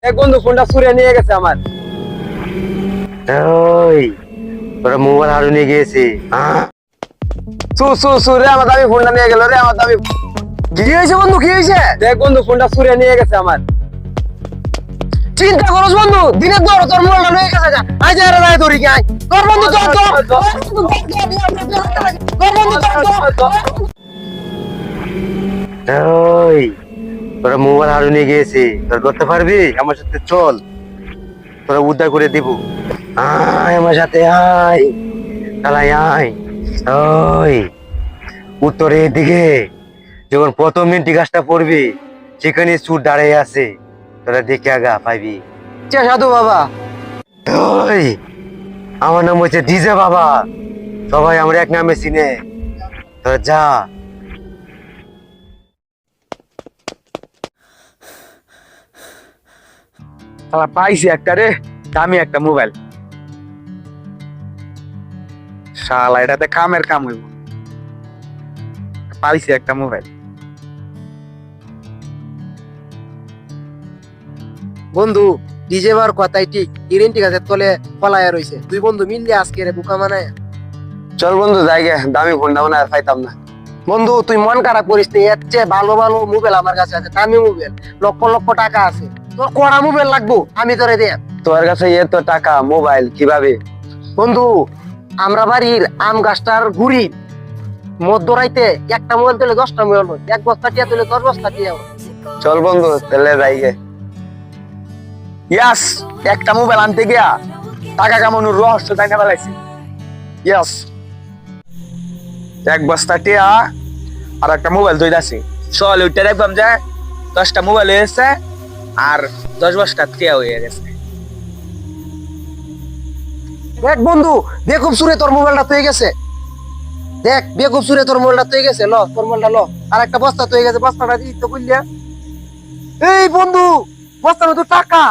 এক বন্ধু ফোনটা চুরে নিয়ে গেছে আমার। ওই তোরা মোবাইল হারু নিয়ে গিয়েছে। রে আমার দামি ফোনটা নিয়ে গেল রে আমার দামি। কি হয়েছে বন্ধু, কি হয়েছে? দেখ বন্ধু ফোনটা চুরে নিয়ে গেছে আমার। চিন্তা করছ বন্ধু, দিনের দর তোর মোবাইলটা নিয়ে গেছে। আই যা রে তোর কি আই তোর বন্ধু তোর ওই তোরা মোবাইল হারু নিয়ে গিয়েছে। তোর করতে পারবি? আমার সাথে চল, তোরা উদ্ধার করে দিব। আয় আমার সাথে, আয় কালাই আয়। ওই উত্তরের দিকে যখন প্রথম মিন্টি গাছটা পড়বি সেখানে চুর দাঁড়িয়ে আছে, তোরা দেখে আগা পাইবি। সাধু বাবা। ওই আমার নাম হচ্ছে ডিজে বাবা, সবাই আমরা এক নামে চিনে। তোরা যা। পাইছি একটা রে দামি একটা মোবাইল। শালা এটাতে কামের কাম হইব। পাইছি একটা মোবাইল। বন্ধু ডিজে বার কথাই ঠিক, ইরেন্টি গাছের তলে পলায়া রইছে। দুই বন্ধু মিললে আজকে রে বুকা মানায়। চল বন্ধু জায়গা, দামি ফোনটা মনে আর পাইতাম না। বন্ধু তুই মন খারাপ করিস নি, এর চেয়ে ভালো ভালো মোবাইল আমার কাছে আছে, দামি মোবাইল, লক্ষ লক্ষ টাকা আছে। তোর কড়া মোবাইল লাগবো আমি তোরে দে। তোর কাছে এত টাকা, মোবাইল কিভাবে? বন্ধু আমরা বাড়ির আম গাছটার ঘুরি মধ্যরাইতে একটা মোবাইল তুলে 10টা মোবাইল হয়, এক বস্তা টিয়া তুলে 10 বস্তা টিয়া হয়। চল বন্ধু তাহলে জায়গা। ইয়াস, একটা মোবাইল আনতে গিয়া টাকা কামানোর রহস্য জানা ফেলাইছি। ইয়াস, এক বস্তা টিয়া আর একটা মোবাইল দইতাছি। চল ওইটা দেখবাম যে 10টা মোবাইল হয়েছে আর 10 বস্তা টিয়া হয়ে গেছে। দেখ বন্ধু বেকুব সুরে তোর মোবাইলটা পেয়ে গেছে। দেখ বেকুব সুরে তোর মোবাইলটা পেয়ে গেছে। ল তোর মোবাইলটা ল। আর একটা বস্তা পেয়ে গেছে, বস্তাটা দিই তো কইলিয়া। এই বন্ধু বস্তার মধ্যে টাকা।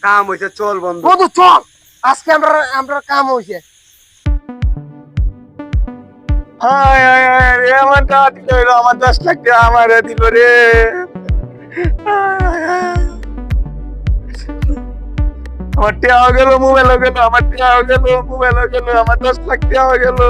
কাম হইছে, চল বন্ধু। বন্ধু চল, আজকে আমরা কাম হইছে। হায় হায় হায় রে, আমার টাকা দিল রে, আমার 10 লাখ টাকা আমারে দিল রে। আমার টাকা গেল, মোবাইল গেল, আমার টাকা গেল, মোবাইল গেল, আমার 10 লাখ টাকা গেল।